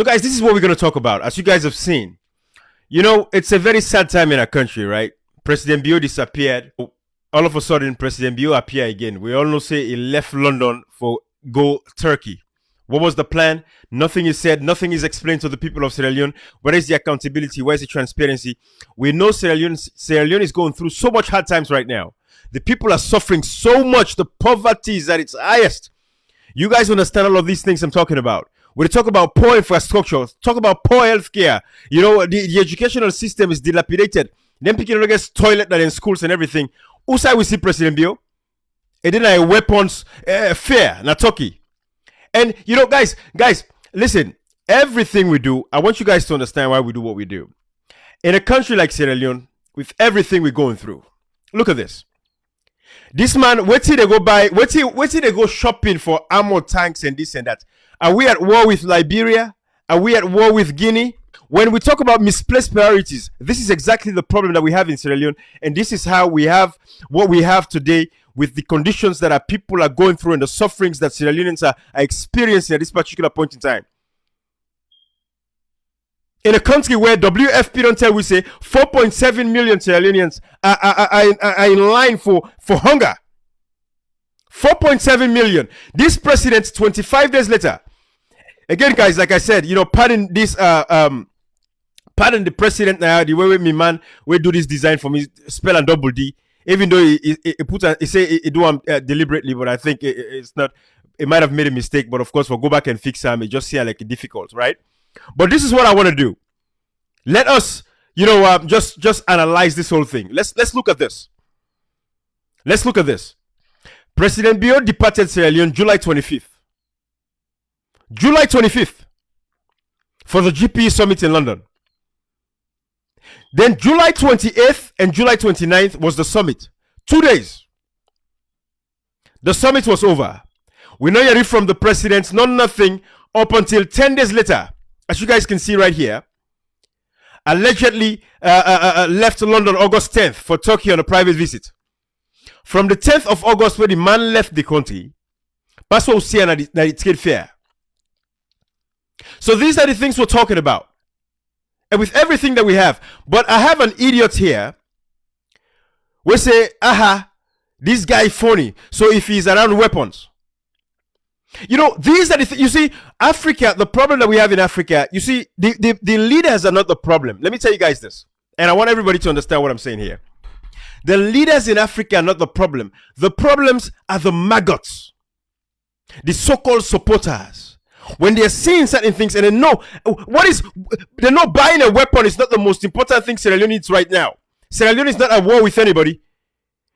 So, guys, this is what we're going to talk about. As you guys have seen, you know, it's a very sad time in our country, right? President Bio disappeared. All of a sudden, President Bio appeared again. We all know say he left London for go Turkey. What was the plan? Nothing is said. Nothing is explained to the people of Sierra Leone. Where is the accountability? Where is the transparency? We know Sierra Leone is going through so much hard times right now. The people are suffering so much. The poverty is at its highest. You guys understand all of these things I'm talking about. We talk about poor infrastructure, talk about poor healthcare. You know, the educational system is dilapidated. Then people don't get toilet that in schools and everything. Also, we see President Bio. And then a weapons fair na Turkey. And you know, guys, listen. Everything we do, I want you guys to understand why we do what we do. In a country like Sierra Leone, with everything we're going through, look at this. This man, wait till they go buy, wait till they go shopping for ammo tanks and this and that. Are we at war with Liberia? Are we at war with Guinea? When we talk about misplaced priorities, this is exactly the problem that we have in Sierra Leone. And this is how we have what we have today with the conditions that our people are going through and the sufferings that Sierra Leoneans are experiencing at this particular point in time. In a country where WFP don't tell we say 4.7 million Sierra Leoneans are in line for hunger. 4.7 million. This president, 25 days later. Again, guys, like I said, you know, pardon this, pardon the president now, the way me man, we do this design for me, spell and double D. Even though he say it do deliberately, but I think it's not, it might have made a mistake, but of course, we'll go back and fix it just see like difficult, right? But this is what I want to do. Let us, you know, just analyze this whole thing. Let's look at this. Let's look at this. President Bio departed Sierra Leone July 25th. July 25th for the GPE summit in London. Then July 28th and July 29th was the summit. 2 days. The summit was over. We know hearing from the president, nothing up until 10 days later. As you guys can see right here, allegedly left London August 10th for Turkey on a private visit. From the 10th of August, when the man left the country, that's what we see at the trade fair. So these are the things we're talking about. And with everything that we have. But I have an idiot here. We say, aha, this guy funny. So if he's around weapons. You know, these are the things. You see, Africa, the problem that we have in Africa, you see, the leaders are not the problem. Let me tell you guys this. And I want everybody to understand what I'm saying here. The leaders in Africa are not the problem. The problems are the maggots. The so-called supporters. When they're seeing certain things and they know they're not buying a weapon is not the most important thing Sierra Leone needs right now. Sierra Leone is not at war with anybody.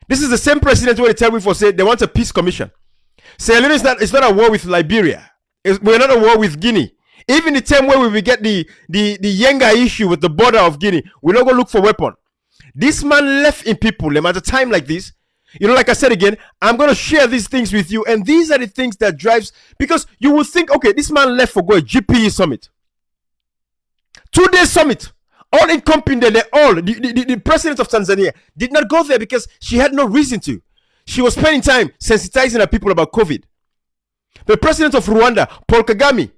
This is the same president where they tell me for say they want a peace commission. Sierra Leone is not at war with Liberia. We're not at war with Guinea. Even the time where we will get the Yenga issue with the border of Guinea, we're not going to look for weapon. This man left in people at a time like this. You know, like I said again, I'm going to share these things with you. And these are the things that drives, because you will think, okay, this man left for go a GPE summit. 2 day summit. All incompetent, the president of Tanzania did not go there because she had no reason to. She was spending time sensitizing her people about COVID. The president of Rwanda, Paul Kagame.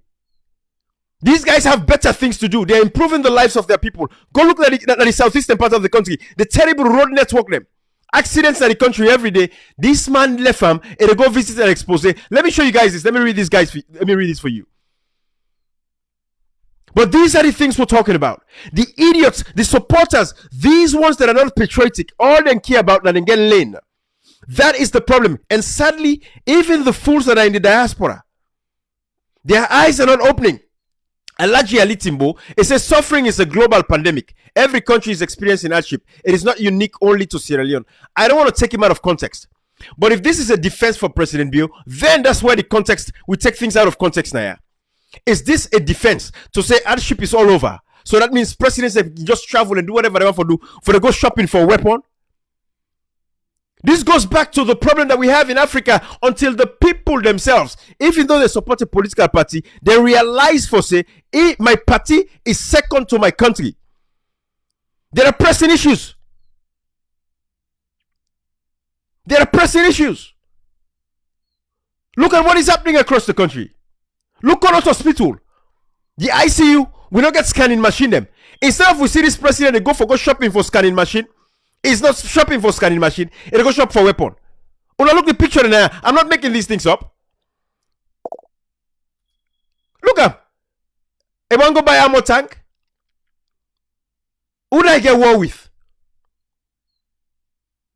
These guys have better things to do. They're improving the lives of their people. Go look at the southeastern part of the country. The terrible road network them. Accidents in the country every day. This man left him and they go visit and expose. Let me show you guys this. Let me read this, guys. Let me read this for you. But these are the things we're talking about. The idiots, the supporters, these ones that are not patriotic, all they care about that they get lane. That is the problem. And sadly, even the fools that are in the diaspora, their eyes are not opening. Alaji Ali Timbo, it says suffering is a global pandemic. Every country is experiencing hardship. It is not unique only to Sierra Leone. I don't want to take him out of context. But if this is a defense for President Bio, then that's where the context, we take things out of context now. Is this a defense to say hardship is all over? So that means presidents have just travel and do whatever they want to do for they go shopping for a weapon? This goes back to the problem that we have in Africa until the people themselves, even though they support a political party, they realize for say, my party is second to my country. There are pressing issues. There are pressing issues. Look at what is happening across the country. Look at our hospital. The ICU, we don't get scanning machine them. Instead of we see this president, they go shopping for scanning machine. It's not shopping for scanning machine. They go shop for weapon. When I look the picture in there, I'm not making these things up. Look up. They want to go buy ammo tank. Who do I get war with?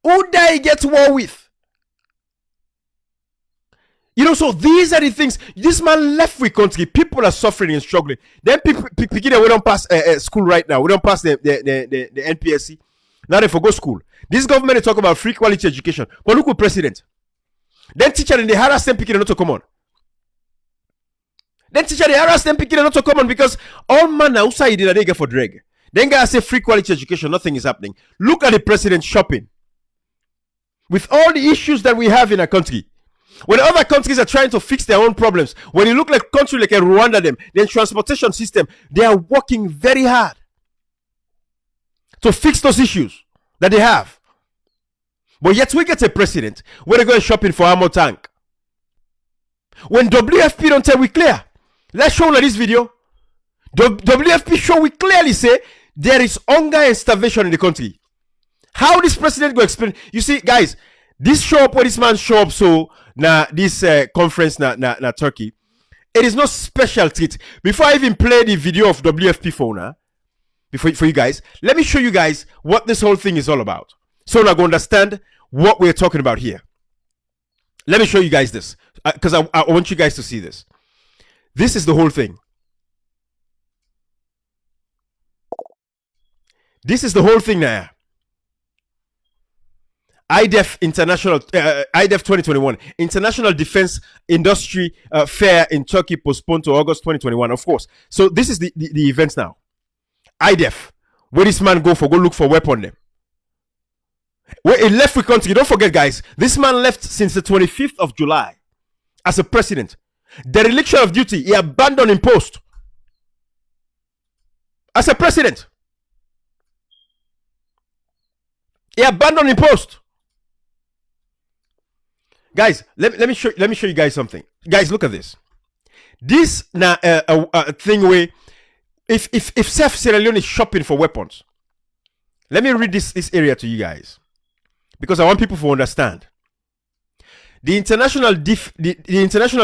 Who do I get war with? You know, so these are the things. This man left with country. People are suffering and struggling. Then people, we don't pass school right now. We don't pass the NPSC. Now they forgo school. This government is talking about free quality education. But look at president. Then teacher and they harass them picking not to come on. Then teacher they harass them picking not to come on because all man outside did they get for drag. Then guys say free quality education. Nothing is happening. Look at the president shopping. With all the issues that we have in our country. When other countries are trying to fix their own problems, when you look like a country like a Rwanda, then transportation system, they are working very hard to fix those issues that they have. But yet we get a president where they go shopping for ammo tank. When WFP don't tell we clear, let's show this video. WFP show we clearly say there is hunger and starvation in the country. How this president go explain? You see, guys, this show up where this man show up so now this conference na Turkey, it is no special treat. Before I even play the video of WFP for you guys, let me show you guys what this whole thing is all about. So now go understand what we're talking about here. Let me show you guys this because I want you guys to see this. This is the whole thing. This is the whole thing now. IDEF International, IDEF 2021, International Defense Industry Fair in Turkey postponed to August 2021, of course. So this is the events now. IDEF, where this man go look for weapon them. Where he left the country, don't forget guys, this man left since the 25th of July as a president. Dereliction of duty, he abandoned in post. As a president. He abandoned in post. Guys, let me show you guys something. Guys, look at this. This now thing where if Sierra Leone is shopping for weapons. Let me read this area to you guys because I want people to understand. The International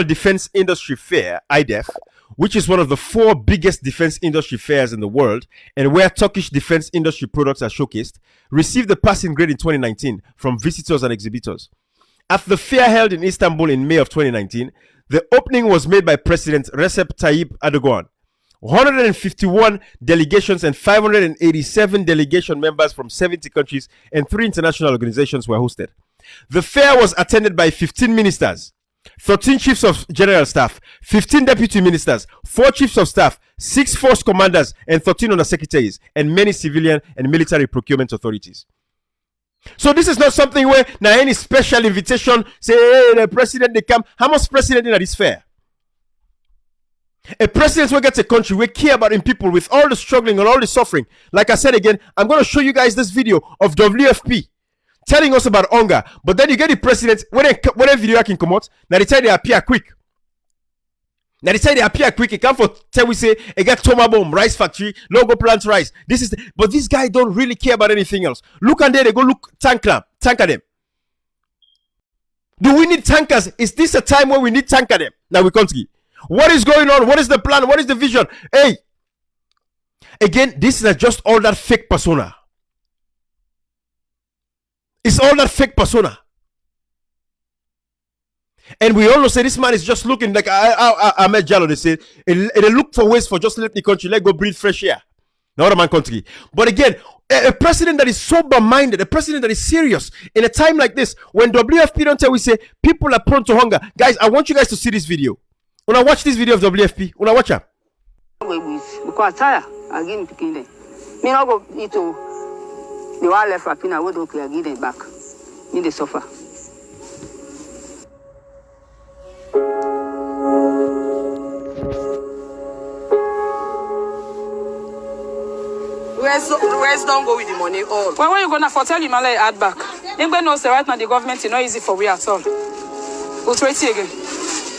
Defense Industry Fair, IDEF, which is one of the 4 biggest defense industry fairs in the world and where Turkish defense industry products are showcased, received the passing grade in 2019 from visitors and exhibitors. At the fair held in Istanbul in May of 2019, the opening was made by President Recep Tayyip Erdogan. 151 delegations and 587 delegation members from 70 countries and 3 international organizations were hosted. The fair was attended by 15 ministers, 13 chiefs of general staff, 15 deputy ministers, 4 chiefs of staff, 6 force commanders, and 13 undersecretaries, and many civilian and military procurement authorities. So this is not something where now any special invitation say, hey, the president they come. How much president in this fair? A president will get a country we care about in people with all the struggling and all the suffering. Like I said again, I'm going to show you guys this video of WFP telling us about hunger. But then you get the president when a video can come out. Now they tell they appear quick. Now they say they appear quick. It come for tell we say it got Toma Bomb, rice factory, logo plant rice. This is but these guys don't really care about anything else. Look and there they go look tanker them. Do we need tankers? Is this a time where we need tanker them? Now we can't see. What is going on? What is the plan? What is the vision? Hey, again, this is just all that fake persona. It's all that fake persona. And we all know say this man is just looking like Ahmed Jallo. They say they look for ways for just let the country let go breathe fresh air. Not a man country. But again, a president that is sober-minded, a president that is serious in a time like this, when WFP don't tell we say people are prone to hunger. Guys, I want you guys to see this video. When I watch this video of WFP, when I watch her. Because tired, again picking them. Me not go into the one left up in a wood okay, give them back. In the sofa. Where's don't go with the money all? Well, when you gonna for tell him I let add back? Anybody knows right now the government is not easy for we at all. We'll try it again.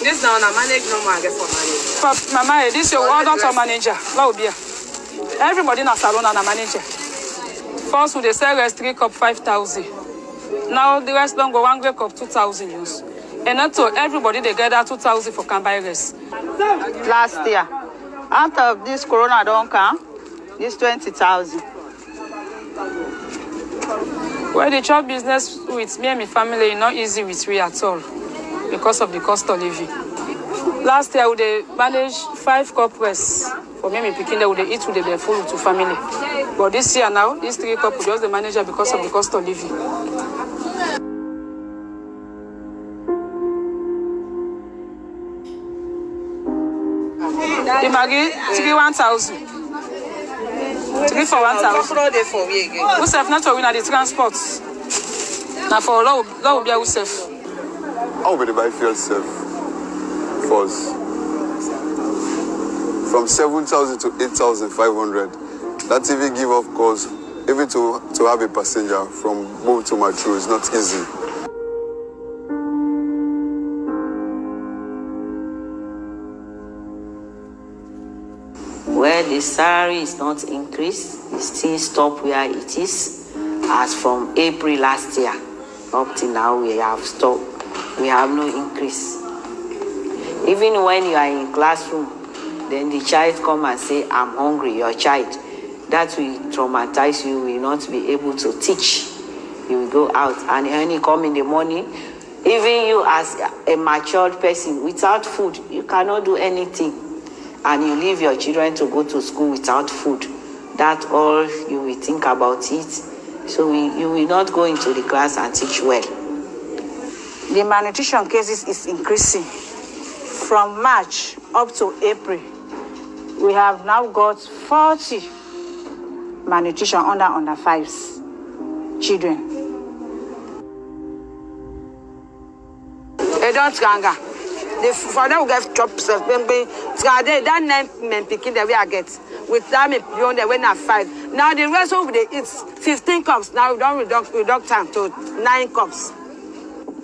This now I manage no more. I get for manage. But Mama, this your order to manager. What will be? Everybody in a salon and a manager. First, we they sell rest 3 cup 5,000. Now the rest don't go 1 grade cup 2,000 use. And then to everybody they get that 2,000 for can buy rest. Last year, after this corona don't come, this 20,000. Well, the job business with me and my family is not easy with me at all because of the cost of living. Last year, we managed 5 cup rest. For me and my picking, they would eat with the full to family. But this year now, these 3 cup, we just the manager because of the cost of living. The Maggie, 1,000. 3 for 1,000. We self not to win at the transport. Now for low be ourselves. How will buy fuel self? First, from 7,000 to 8,500. That even give of course, even to have a passenger from Boom to Matru is not easy. Where the salary is not increased, it still stop where it is. As from April last year, up till now we have stopped. We have no increase. Even when you are in classroom, then the child come and say, I'm hungry, your child. That will traumatize you, will not be able to teach. You will go out and when you come in the morning, even you as a matured person, without food, you cannot do anything. And you leave your children to go to school without food. That's all you will think about it. So you will not go into the class and teach well. The malnutrition cases is increasing. From March up to April, we have now got 40 malnutrition under 5s children. They don't ganga. For them we get jobs. That 9 men picking the way I get. With that me beyond the when I 5. Now the rest of the it's 15 cups. Now we don't reduct time to 9 cups.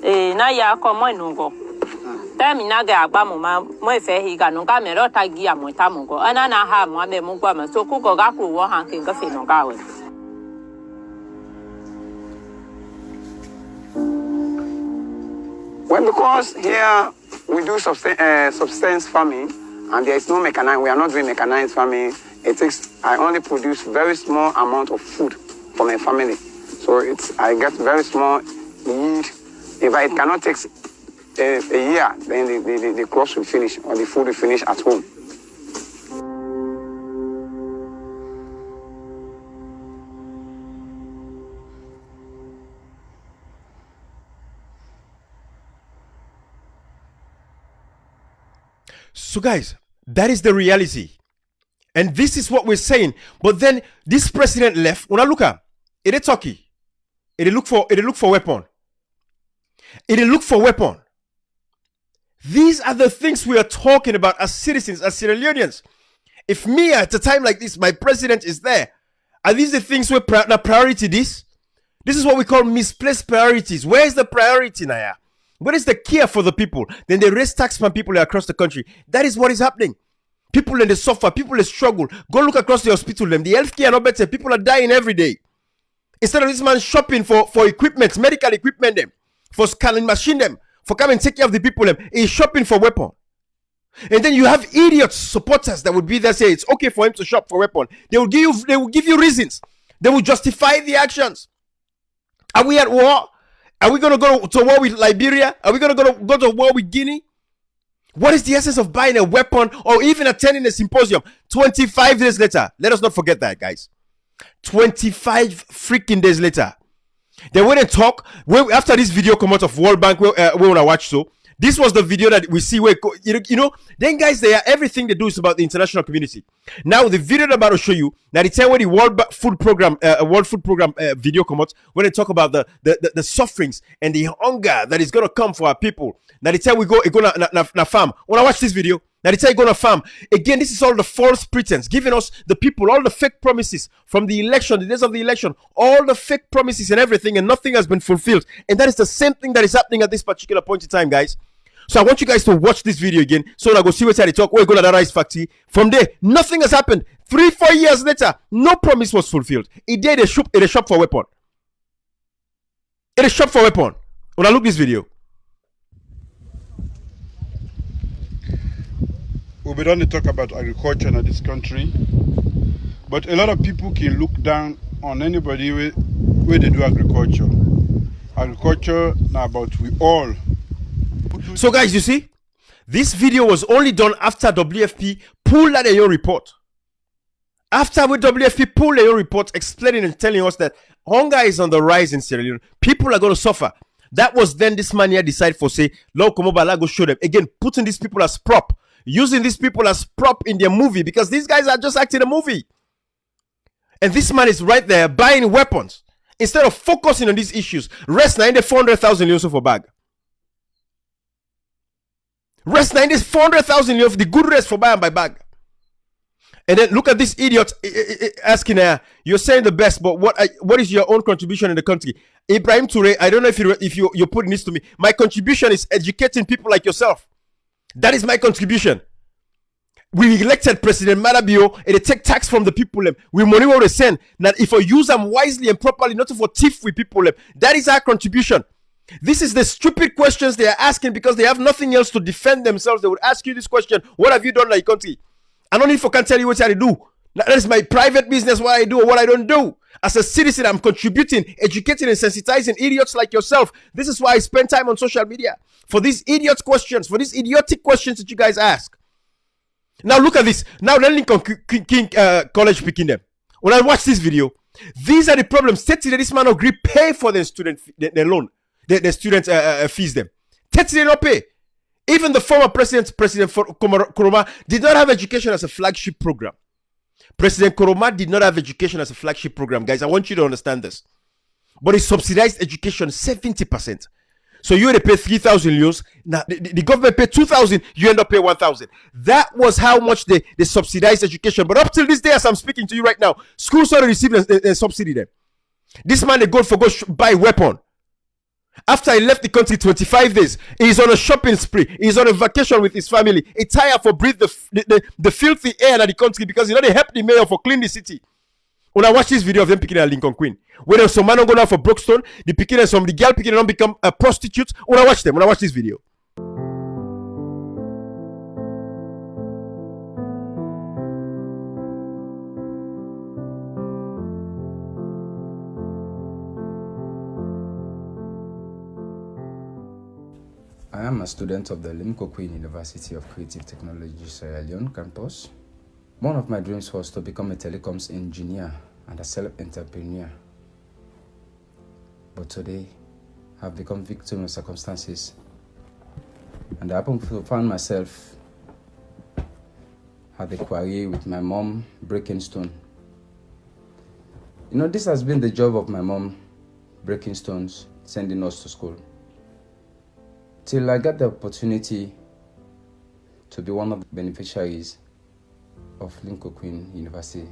Na ya ko mo nungo. Tami na ga agba mo ma mo fe hi ga nunga me ro ta gi amo ta mo go. Ana na ha mo be mo gwa ma so ku go ga ku wo han kin ga fe no ga we. Well, because here we do subsistence farming and there is no mechanized, we are not doing mechanized farming. I only produce very small amount of food for my family. So I get very small yield. If it cannot take a year, then the crops will finish or the food will finish at home. So guys, that is the reality. And this is what we're saying. But then this president left. When I look at it, Turkey. It look for weapon. It look for weapon. These are the things we are talking about as citizens, as Sierra Leoneans. If me at a time like this, my president is there, are these the things we're priority this? This is what we call misplaced priorities. Where is the priority, Naya? What is the care for the people? Then they raise tax from people across the country. That is what is happening. People in the suffer, people in struggle. Go look across the hospital. Them, the healthcare are not better. People are dying every day. Instead of this man shopping for equipment, medical equipment, them, for scanning machine, them, for come and take care of the people, them, he's shopping for weapon. And then you have idiots, supporters that would be there say it's okay for him to shop for weapon. They will give you reasons. They will justify the actions. Are we at war? Are we going to go to war with Liberia? Are we going to go to war with Guinea? What is the essence of buying a weapon or even attending a symposium 25 days later? Let us not forget that, guys. 25 freaking days later. They went and talk. After this video come out of World Bank, we want to watch so. This was the video that we see where, then guys, everything they do is about the international community. Now, the video I'm about to show you, now they tell where the World Food Program video come out, when they talk about the sufferings and the hunger that is going to come for our people. Now they tell we go na farm. When I watch this video, now they tell you go na farm. Again, this is all the false pretense, giving us the people, all the fake promises from the election, the days of the election, all the fake promises and everything, and nothing has been fulfilled. And that is the same thing that is happening at this particular point in time, guys. So I want you guys to watch this video again so I go see what they talk. We're going to the rice factory. From there, nothing has happened. 3-4 years later, no promise was fulfilled. It did a shop for weapon. It is shop for weapon. When I look this video. We don't talk about agriculture in this country, but a lot of people can look down on anybody where they do agriculture. Agriculture now about we all. So guys, you see, this video was only done after WFP pulled out their own report. After WFP pulled their own report explaining and telling us that hunger is on the rise in Sierra Leone, people are going to suffer. That was then this man here decided for say, Lord Komobala go show them. Again, putting these people as prop. Using these people as prop in their movie because these guys are just acting a movie. And this man is right there buying weapons instead of focusing on these issues. Rest 90 400,000 leons for bag. Rest 90 400,000 leons the good rest for buy and buy bag. And then look at this idiot asking her, you're saying the best, but what is your own contribution in the country? Ibrahim Toure, I don't know if you're putting this to me. My contribution is educating people like yourself. That is my contribution. We elected President Maada Bio and they take tax from the people. We money what we send. Now, if we use them wisely and properly, not for thief with people, that is our contribution. This is the stupid questions they are asking because they have nothing else to defend themselves. They would ask you this question: what have you done in your country? I don't need for can tell you what I do. That is my private business, what I do or what I don't do. As a citizen, I'm contributing, educating, and sensitizing idiots like yourself. This is why I spend time on social media. For these idiot questions, for these idiotic questions that you guys ask. Now look at this. Now let Lincoln King College picking them. When I watch this video, these are the problems. That this man agree pay for their student their loan, their student fees them. They not pay. Even the former President Koroma did not have education as a flagship program. President Koroma did not have education as a flagship program. Guys, I want you to understand this. But he subsidized education 70%. So you had to pay 3,000 euros. Now the government paid 2,000. You end up paying 1,000. That was how much they subsidized education. But up till this day, as I'm speaking to you right now, schools already received a subsidy there. This man, they go buy weapon. After he left the country 25 days, he's on a shopping spree. He's on a vacation with his family. He tired for breathe the filthy air in the country because they help the mayor for clean the city. When I watch this video of them picking a Lincoln Queen, when there's some man go down for Brookstone, the picking and the girl picking don't become a prostitute. When I watch this video. I am a student of the Limco Queen University of Creative Technology Sierra Leone campus. One of my dreams was to become a telecoms engineer and a self-entrepreneur. But today, I've become victim of circumstances. And I happen to find myself at the quarry with my mom breaking stone. You know, this has been the job of my mom, breaking stones, sending us to school. Till I got the opportunity to be one of the beneficiaries of Limco Queen University.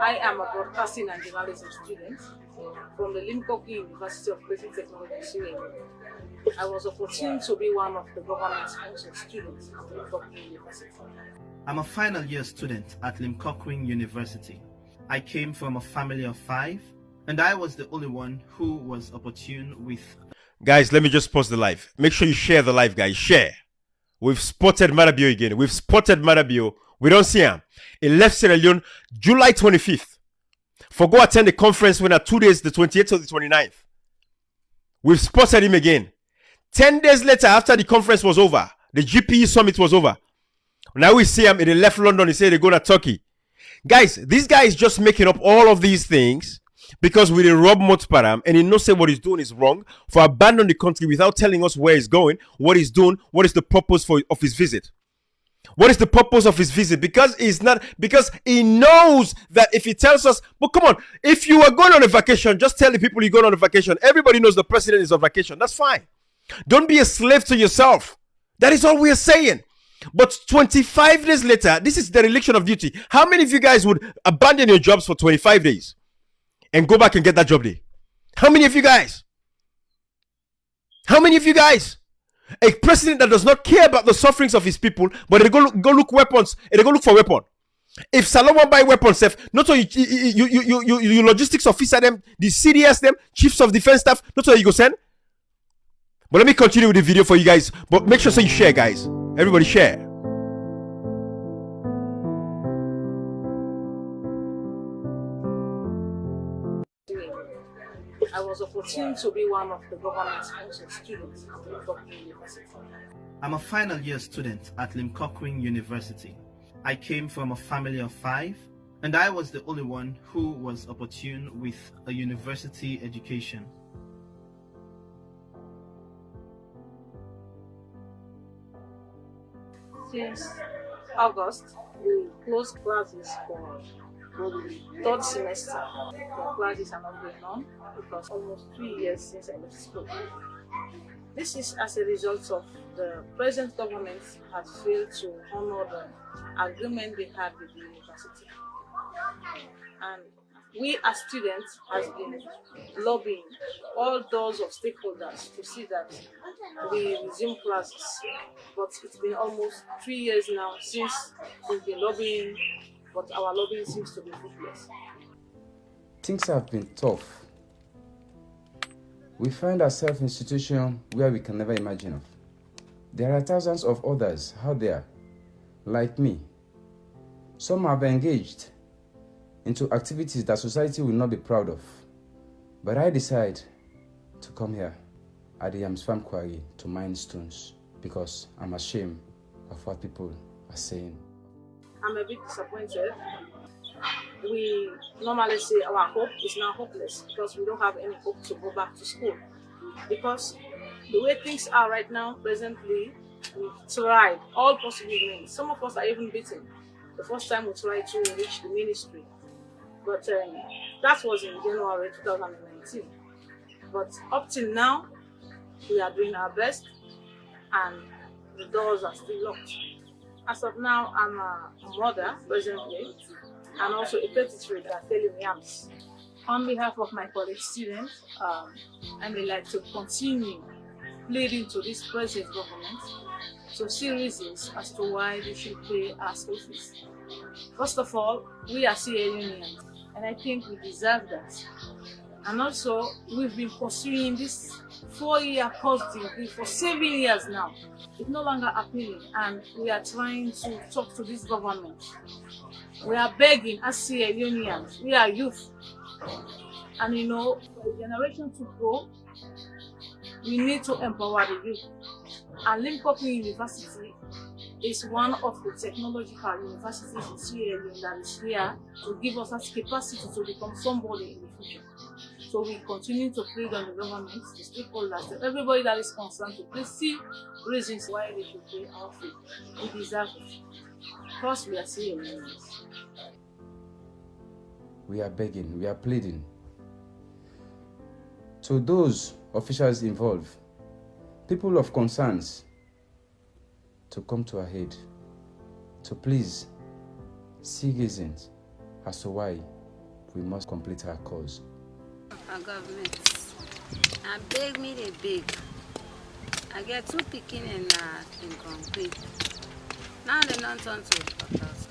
I am a broadcasting and journalism student from the Limco Queen University of Creative Technology, Sierra Leone. I was opportune to be one of the government-sponsored students at Limco Queen University. I'm a final year student at Limco Queen University. I came from a family of 5, and I was the only one who was opportune with. Guys, let me just pause the live. Make sure you share the live, guys. Share. We've spotted Maada Bio again. We've spotted Maada Bio. We don't see him. He left Sierra Leone July 25th. For go attend the conference when 2 days, the 28th or the 29th. We've spotted him again. 10 days later, after the conference was over, the GPE summit was over. Now we see him. He left London. He said they go to Turkey. Guys, this guy is just making up all of these things because we didn't rob Motparam and he knows say what he's doing is wrong for abandoning the country without telling us where he's going, what he's doing, what is the purpose of his visit. What is the purpose of his visit? Because he knows that if he tells us, but come on, if you are going on a vacation, just tell the people you're going on a vacation. Everybody knows the president is on vacation. That's fine. Don't be a slave to yourself. That is all we are saying. But 25 days later, this is dereliction of duty. How many of you guys would abandon your jobs for 25 days and go back and get that job day? How many of you guys? How many of you guys? A president that does not care about the sufferings of his people, but they go look weapons, and they go look for weapon. If Salomon buy weapons, not so you logistics officer them, the CDS them, chiefs of defense staff, not so you go send. But let me continue with the video for you guys. But make sure you share, guys. Everybody share. I was opportune to be one of the government-sponsored students at Limcock University. I'm a final year student at Limcock University. I came from a family of 5, and I was the only one who was opportune with a university education. Since August, we closed classes for the 3rd semester. The classes are not going on because almost 3 years since I left school. This is as a result of the present government has failed to honor the agreement they had with the university. And we as students has been lobbying all those of stakeholders to see that we resume classes. But it's been almost 3 years now since we've been lobbying, but our lobbying seems to be fruitless. Things have been tough. We find ourselves in a situation where we can never imagine of. There are thousands of others out there, like me. Some have engaged into activities that society will not be proud of. But I decide to come here at the Yams Farm Quarry to mine stones because I'm ashamed of what people are saying. I'm a bit disappointed. We normally say our hope is now hopeless because we don't have any hope to go back to school. Because the way things are right now, presently, we've tried all possible means. Some of us are even beaten. The first time we tried to reach the ministry. But that was in January 2019. But up till now, we are doing our best and the doors are still locked. As of now, I'm a mother presently and also a petitor at selling yams. On behalf of my college students, I would like to continue pleading to this present government to see reasons as to why they should pay our school fees. First of all, we are Sierra Leoneans, and I think we deserve that. And also, we've been pursuing this 4-year course degree for 7 years now. It's no longer appealing, and we are trying to talk to this government. We are begging as Sierra Leoneans, we are youth. And you know, for the generation to grow, we need to empower the youth. And Limcock University is one of the technological universities in Sierra Leone that is here to give us that capacity to become somebody in the future. So we continue to plead on the government, the stakeholders, to everybody that is concerned to please see reasons why they should pay our fee. We deserve it. Because we are Sierra Leoneans. We are begging, we are pleading to those officials involved, people of concerns, to come to our aid, to please see reasons as to why we must complete our cause. Our government, I beg me, they beg. I get 2 picking in concrete. Now they don't turn to house.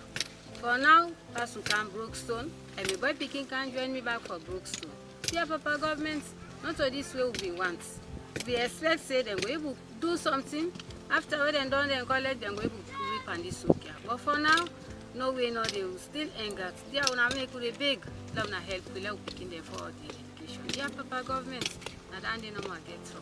For now, person can Brookstone, and my boy picking can join me back for Brookstone. Dear Papa government, not all this way we want. We expect say them we will do something. After they done then college, then we will whip and this okay. But for now, no way, no, they will still anger. They are gonna make it big. Love na help. We love picking them for the education. Dear Papa government, and they no more get so.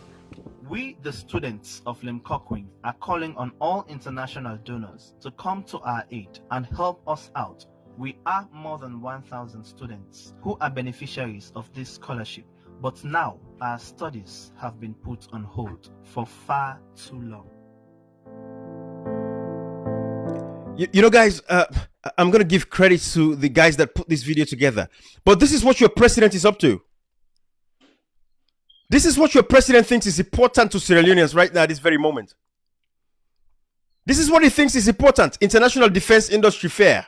We, the students of Limcock, are calling on all international donors to come to our aid and help us out. We are more than 1,000 students who are beneficiaries of this scholarship, but now our studies have been put on hold for far too long. You know, guys, I'm going to give credit to the guys that put this video together. But this is what your president is up to. This is what your president thinks is important to Sierra Leoneans right now at this very moment. This is what he thinks is important. International Defense Industry Fair.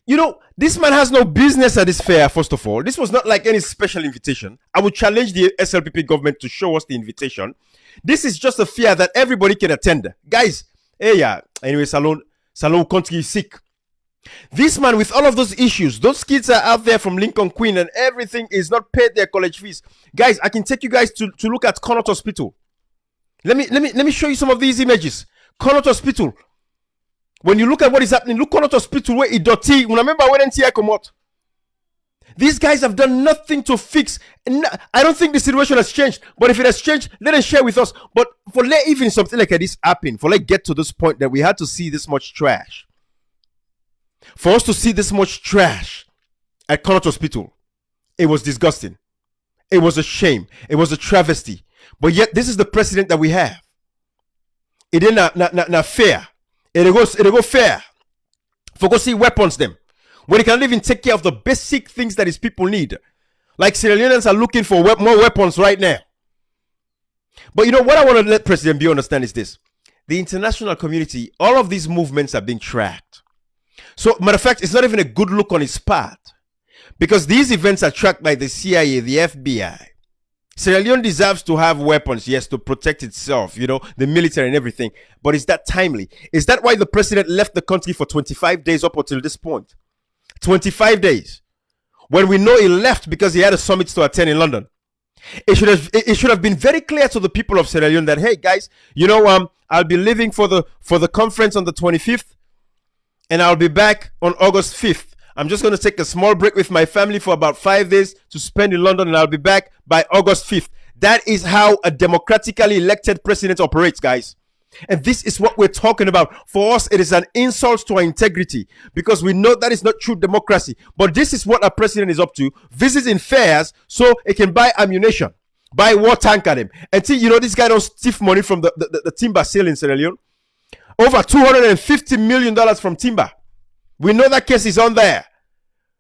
You know, this man has no business at this fair, first of all. This was not like any special invitation. I would challenge the SLPP government to show us the invitation. This is just a fair that everybody can attend. Guys, hey, yeah. Anyway, Salon country is sick. This man, with all of those issues, those kids are out there from Lincoln Queen and everything is not paid their college fees. Guys, I can take you guys to look at Connaught Hospital. Let me show you some of these images. Connaught Hospital. When you look at what is happening, look Connaught Hospital where it dirty. Remember when NTI come out? These guys have done nothing to fix. I don't think the situation has changed. But if it has changed, let them share with us. But for let even something like this happen, for let get to this point that we had to see this much trash. For us to see this much trash at Connaught Hospital, it was disgusting. It was a shame. It was a travesty. But yet, this is the president that we have. It ain't not fair. It go fair. For go see weapons them. When he can even take care of the basic things that his people need. Like Sierra Leoneans are looking for more weapons right now. But you know what I want to let President Bio understand is this. The international community, all of these movements are being tracked. So, matter of fact, it's not even a good look on his part. Because these events are tracked by the CIA, the FBI. Sierra Leone deserves to have weapons, yes, to protect itself, you know, the military and everything. But is that timely? Is that why the president left the country for 25 days up until this point? 25 days. When we know he left because he had a summit to attend in London. It should have been very clear to the people of Sierra Leone that, hey, guys, you know, I'll be leaving for the conference on the 25th. And I'll be back on August 5th. I'm just going to take a small break with my family for about 5 days to spend in London, and I'll be back by August 5th. That is how a democratically elected president operates, guys. And this is what we're talking about. For us, it is an insult to our integrity because we know that is not true democracy. But this is what a president is up to. Visits in fairs so it can buy ammunition, buy war tank at him. And see, you know, this guy don't steal money from the timber sale in Sierra Leone. Over $250 million from timber. We know that case is on there.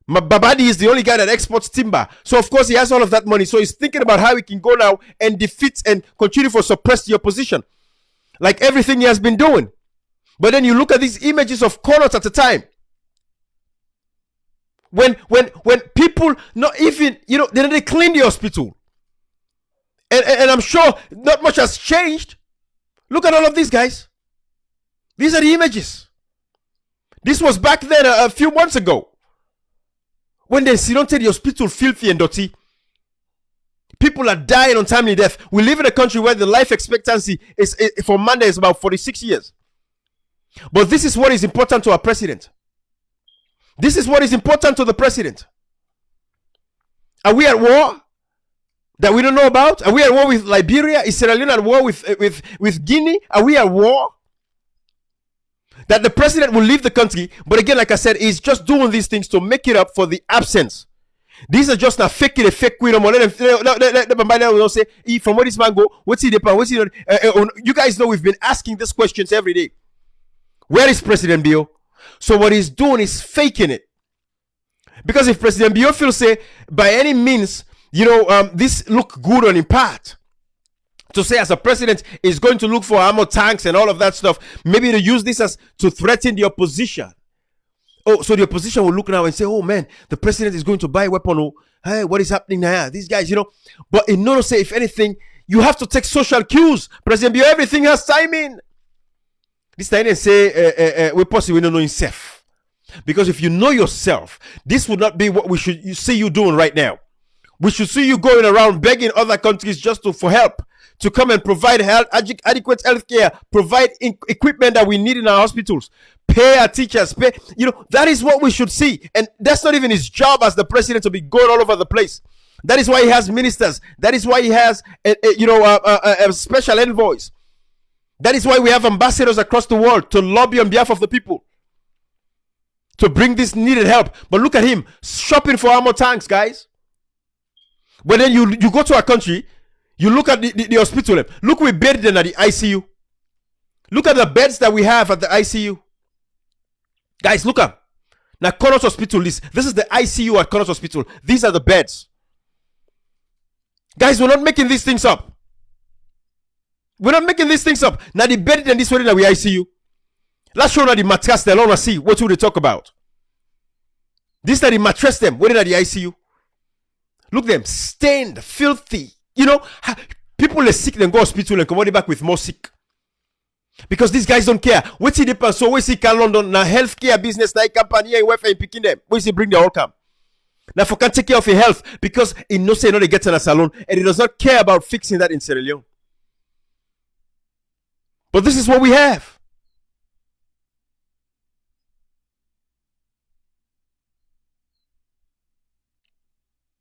Babadi is the only guy that exports timber. So, of course, he has all of that money. So, he's thinking about how he can go now and defeat and continue to suppress the opposition. Like everything he has been doing. But then you look at these images of Connaught at the time. When people, not even, you know, they clean the hospital. And I'm sure not much has changed. Look at all of these guys. These are the images. This was back then a few months ago. When they see the hospital filthy and dirty. People are dying untimely death. We live in a country where the life expectancy is for man is about 46 years. But this is what is important to our president. This is what is important to the president. Are we at war that we don't know about? Are we at war with Liberia? Is Sierra Leone at war with Guinea? Are we at war? That the president will leave the country, but again, like I said, he's just doing these things to make it up for the absence. These are just not faking a fake queen. Let them say, from where this man go, what's he depend? What's he? You guys know we've been asking these questions every day. Where is President Bio? So what he's doing is faking it. Because if President Bio feels say by any means, you know, this look good on his part. To say as a president is going to look for ammo tanks and all of that stuff. Maybe to use this as to threaten the opposition. Oh, so the opposition will look now and say, oh man, the president is going to buy a weapon. Oh, hey, what is happening now? These guys, you know. But in order to say, if anything, you have to take social cues. President Bio, everything has timing. This time they say, we possibly don't know himself. Because if you know yourself, this would not be what we should see you doing right now. We should see you going around begging other countries just for help. To come and provide adequate health care, provide equipment that we need in our hospitals, pay our teachers, you know, that is what we should see. And that's not even his job as the president to be going all over the place. That is why he has ministers. That is why he has, a special envoys. That is why we have ambassadors across the world to lobby on behalf of the people. To bring this needed help. But look at him, shopping for ammo tanks, guys. But then you go to a country, you look at the hospital. Look, we buried them at the ICU. Look at the beds that we have at the ICU. Guys, look up. Now, Connaught Hospital, this is the ICU at Connaught Hospital. These are the beds. Guys, we're not making these things up. We're not making these things up. Now, they buried them this way that we ICU. Let's show now the mattress they want to see. What will they talk about? This that he mattress them, waiting at the ICU. Look them, stained, filthy. You know, people are sick, then go hospital and come back with more sick. Because these guys don't care. What's he depend? So we see can London na healthcare business na company and welfare picking them. We see bring the all come. Now for can take care of your health because he knows say not they get in a salon and he does not care about fixing that in Sierra Leone. But this is what we have.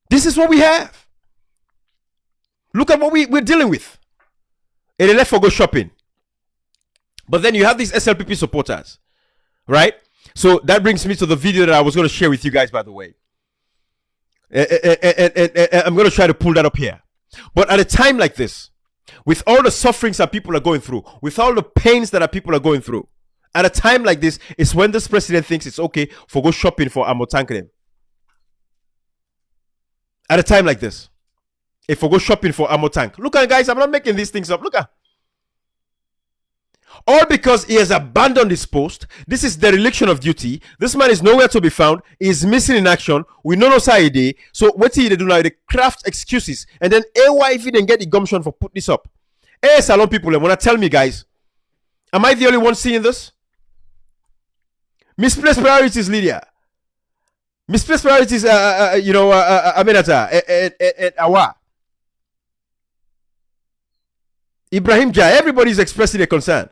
This is what we have. Look at what we're dealing with. And they left for go shopping. But then you have these SLPP supporters, right? So that brings me to the video that I was going to share with you guys, by the way. And I'm going to try to pull that up here. But at a time like this, with all the sufferings that people are going through, with all the pains that people are going through, at a time like this, is when this president thinks it's okay for go shopping for Amotankrem. At a time like this, if we go shopping for ammo tank, look at guys, I'm not making these things up. Look at all because he has abandoned his post. This is dereliction of duty. This man is nowhere to be found. He is missing in action. We know no side. So what they do now? They craft excuses and then AYV then get the gumption for put this up. Hey, salon people, and wanna tell me, guys, am I the only one seeing this? Misplaced priorities, Lydia. Misplaced priorities, Aminata, Awa. Ibrahim Jai, everybody's expressing a concern.